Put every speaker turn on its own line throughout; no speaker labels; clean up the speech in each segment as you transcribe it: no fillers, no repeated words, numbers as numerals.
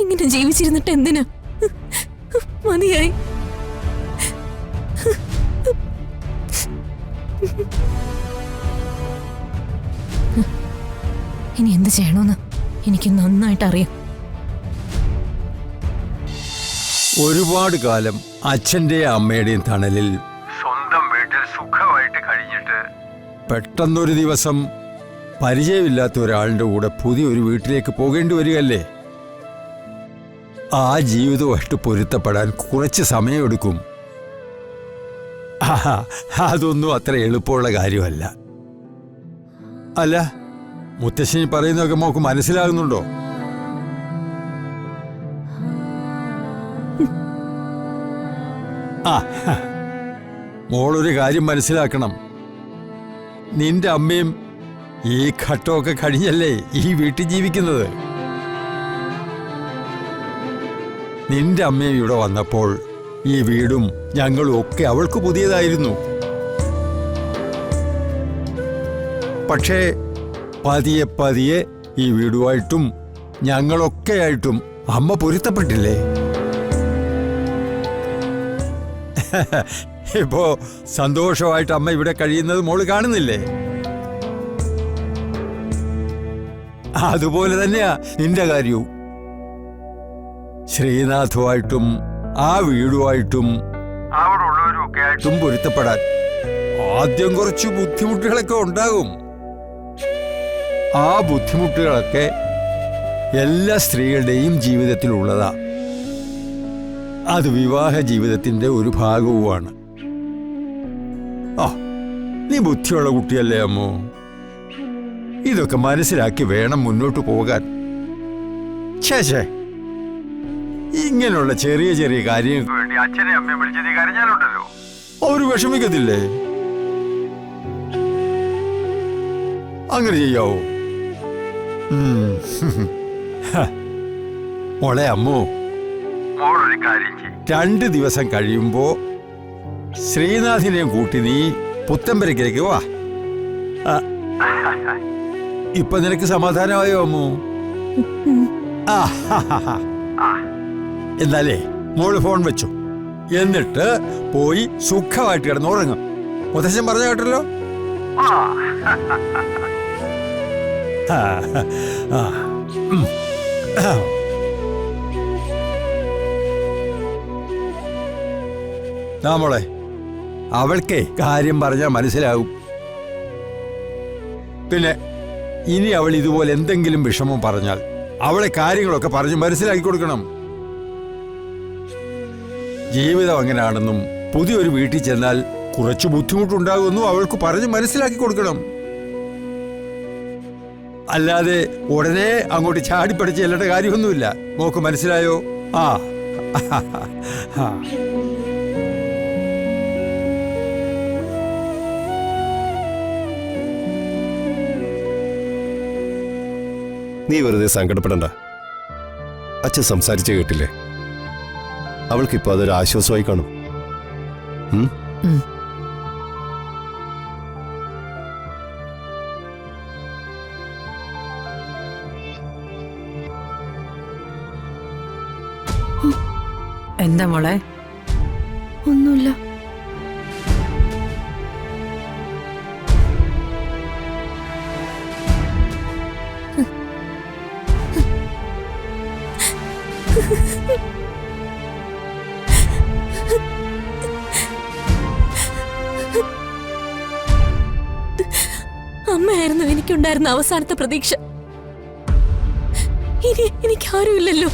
ഇങ്ങനെ ജീവിച്ചിരുന്നിട്ട് എന്തിനാ? മതിയായി. ഇനി എന്ത് ചെയ്യണമെന്ന് എനിക്ക് നന്നായിട്ട് അറിയാം.
ഒരുപാട് കാലം അച്ഛന്റെയും അമ്മയുടെയും തണലിൽ സ്വന്തം വീട്ടിൽ സുഖമായിട്ട് കഴിഞ്ഞിട്ട് പെട്ടെന്നൊരു ദിവസം പരിചയമില്ലാത്ത ഒരാളുടെ കൂടെ പുതിയൊരു വീട്ടിലേക്ക് പോകേണ്ടി വരികയല്ലേ? ആ ജീവിതമായിട്ട് പൊരുത്തപ്പെടാൻ കുറച്ച് സമയമെടുക്കും. അതൊന്നും അത്ര എളുപ്പമുള്ള കാര്യമല്ല. അല്ല, മുത്തശ്ശി പറയുന്നതൊക്കെ മോക്ക് മനസ്സിലാകുന്നുണ്ടോ? മോളൊരു കാര്യം മനസ്സിലാക്കണം. നിന്റെ അമ്മയും ഈ ഘട്ടമൊക്കെ കഴിഞ്ഞല്ലേ ഈ വീട്ടിൽ ജീവിക്കുന്നത്. നിന്റെ അമ്മയും ഇവിടെ വന്നപ്പോൾ ഈ വീടും ഞങ്ങളും ഒക്കെ അവൾക്ക് പുതിയതായിരുന്നു. പക്ഷേ പതിയെ പതിയെ ഈ വീടുമായിട്ടും ഞങ്ങളൊക്കെയായിട്ടും അമ്മ പൊരുത്തപ്പെട്ടില്ലേ? ഇപ്പോ സന്തോഷമായിട്ട് അമ്മ ഇവിടെ കഴിയുന്നത് മോള് കാണുന്നില്ലേ? അതുപോലെ തന്നെയാ നിന്റെ കാര്യവും. ശ്രീനാഥുമായിട്ടും ആ വീടുമായിട്ടും അവിടെ ഉള്ളവരൊക്കെ ആയിട്ടും പൊരുത്തപ്പെടാൻ ആദ്യം കുറച്ച് ബുദ്ധിമുട്ടുകളൊക്കെ ഉണ്ടാകും. ആ ബുദ്ധിമുട്ടുകളൊക്കെ എല്ലാ സ്ത്രീകളുടെയും ജീവിതത്തിലുള്ളതാ. അത് വിവാഹ ജീവിതത്തിന്റെ ഒരു ഭാഗവുമാണ്. നീ ബുദ്ധിയുള്ള കുട്ടിയല്ലേ അമ്മോ? ഇതൊക്കെ മനസ്സിലാക്കി വേണം മുന്നോട്ട് പോകാൻ. ശേഷേ ഇങ്ങനെയുള്ള ചെറിയ ചെറിയ കാര്യങ്ങൾക്ക് വേണ്ടി അച്ഛനെ അമ്മയെ വിളിച്ച് നീ കരഞ്ഞാലുണ്ടല്ലോ അവര് വിഷമിക്കത്തില്ലേ? അങ്ങനെ ചെയ്യാവോ? മോളെ അമ്മോ, മോളൊരു കാര്യം ചെയ്യ്. 2 ദിവസം കഴിയുമ്പോ ശ്രീനാഥിനെയും കൂട്ടി നീ പുത്തമ്പരക്കിലേക്ക് വാ. ഇപ്പൊ നിനക്ക് സമാധാനമായോ അമ്മു? എന്നാലേ മോള് ഫോൺ വെച്ചു, എന്നിട്ട് പോയി സുഖമായിട്ട് കിടന്ന് ഉറങ്ങും. മുത്തശ്ശൻ പറഞ്ഞ കേട്ടല്ലോ. മോളെ, അവൾക്കേ കാര്യം പറഞ്ഞാൽ മനസ്സിലാകും. പിന്നെ ഇനി അവൾ ഇതുപോലെ എന്തെങ്കിലും വിഷമം പറഞ്ഞാൽ അവളെ കാര്യങ്ങളൊക്കെ പറഞ്ഞ് മനസ്സിലാക്കി കൊടുക്കണം. ജീവിതം അങ്ങനെയാണെന്നും പുതിയൊരു വീട്ടിൽ ചെന്നാൽ കുറച്ച് ബുദ്ധിമുട്ടുണ്ടാകുമെന്നും അവൾക്ക് പറഞ്ഞ് മനസ്സിലാക്കി കൊടുക്കണം. അല്ലാതെ ഉടനെ അങ്ങോട്ട് ചാടിപ്പടിച്ച് ചെല്ലേണ്ട കാര്യമൊന്നുമില്ല. മോക്ക് മനസ്സിലായോ?
നീ വെറുതെ സങ്കടപ്പെടണ്ട. അച്ഛൻ സംസാരിച്ച് കേട്ടില്ലേ? അവൾക്കിപ്പോ അതൊരു ആശ്വാസമായി കാണും.
എന്താ മോളെ?
ഒന്നുമില്ല. അമ്മയായിരുന്നു എനിക്കുണ്ടായിരുന്ന അവസാനത്തെ പ്രതീക്ഷ. ഇനി എനിക്കാരുമില്ലല്ലോ.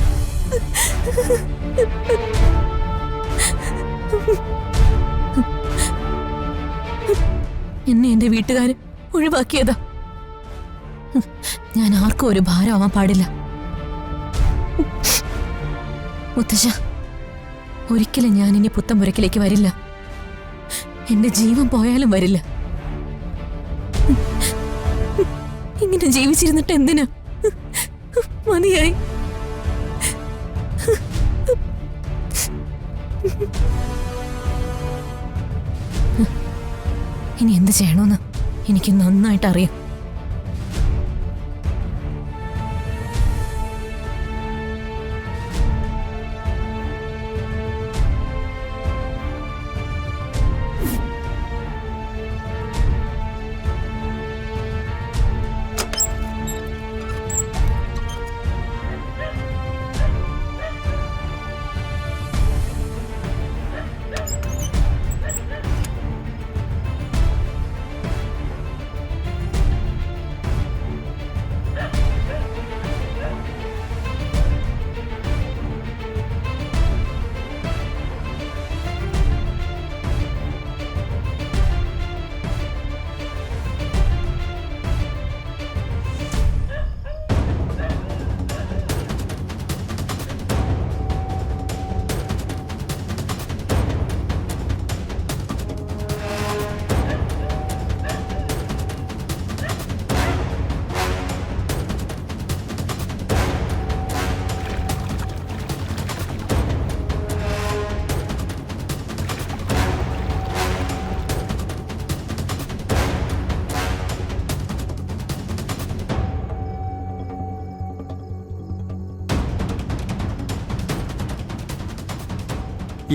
എന്നെ എന്റെ വീട്ടുകാര് ഒഴിവാക്കിയതാ. ഞാൻ ആർക്കും ഒരു ഭാരമാവാൻ പാടില്ല. മുത്തശ്ശ, ഒരിക്കലും ഞാൻ ഇനി പുത്തമ്പുരക്കിലേക്ക് വരില്ല. എന്റെ ജീവൻ പോയാലും വരില്ല. ഇങ്ങനെ ജീവിച്ചിരുന്നിട്ട് എന്തിനാ? മതിയായി. ഇനി എന്ത് ചെയ്യണമെന്ന് എനിക്ക് നന്നായിട്ട് അറിയാം.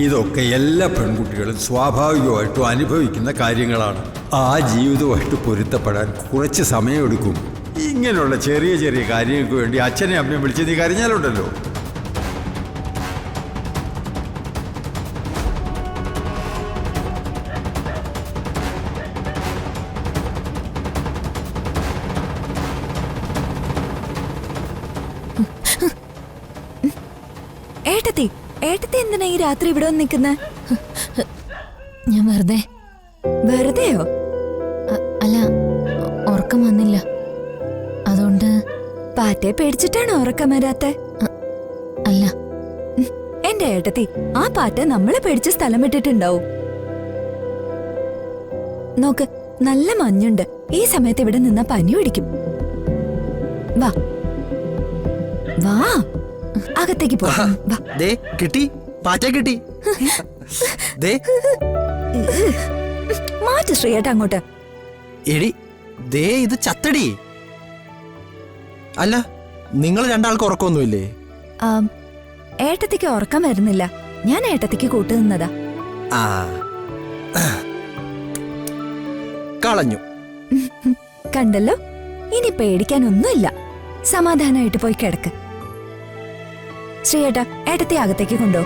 ഇതൊക്കെ എല്ലാ പെൺകുട്ടികളും സ്വാഭാവികമായിട്ടും അനുഭവിക്കുന്ന കാര്യങ്ങളാണ്. ആ ജീവിതമായിട്ട് പൊരുത്തപ്പെടാൻ കുറച്ച് സമയമെടുക്കും. ഇങ്ങനെയുള്ള ചെറിയ ചെറിയ കാര്യങ്ങൾക്ക് വേണ്ടി അച്ഛനെ അമ്മയും വിളിച്ച് നീ കരഞ്ഞാലുണ്ടല്ലോ.
ഏട്ടത്തി ഏട്ടത്തി എന്തിനാ ഈ രാത്രി ഇവിടെ വന്ന് നിൽക്കുന്നെ?
ഞാൻ വെറുതെ.
വെറുതെയോ?
അല്ല, ഉറക്കം വന്നില്ല, അതുകൊണ്ട്.
പാറ്റയെ പേടിച്ചിട്ടാണോ ഉറക്കം വരാത്തെ?
അല്ല.
എന്റെ ഏട്ടത്തി, ആ പാറ്റ നമ്മളെ പേടിച്ച് സ്ഥലം വിട്ടിട്ടുണ്ടാവും. നോക്ക്, നല്ല മഞ്ഞുണ്ട്. ഈ സമയത്ത് ഇവിടെ നിന്നാ പനി പിടിക്കും. വാ വാ, അകത്തേക്ക് പോ. വാ.
ദേ കിട്ടി, പാറ്റ കിട്ടി. ദേ
മാറ്റ് ശ്രീയേട്ട അങ്ങോട്ട്.
എടി, ദേ ഇത് ചത്തടി. അല്ല, നിങ്ങൾ രണ്ടാൾക്ക് ഉറക്കമൊന്നുമില്ലേ?
ഏട്ടത്തിക്ക് ഉറക്കം വരുന്നില്ല. ഞാൻ ഏട്ടത്തിക്ക് കൂട്ടു നിന്നതാ.
ആ, കളഞ്ഞു.
കണ്ടല്ലോ, ഇനി പേടിക്കാനൊന്നുമില്ല. സമാധാനമായിട്ട് പോയി കിടക്ക്. ശ്രീയേട്ട, ഏട്ടത്തെ അകത്തേക്ക് കൊണ്ടോ.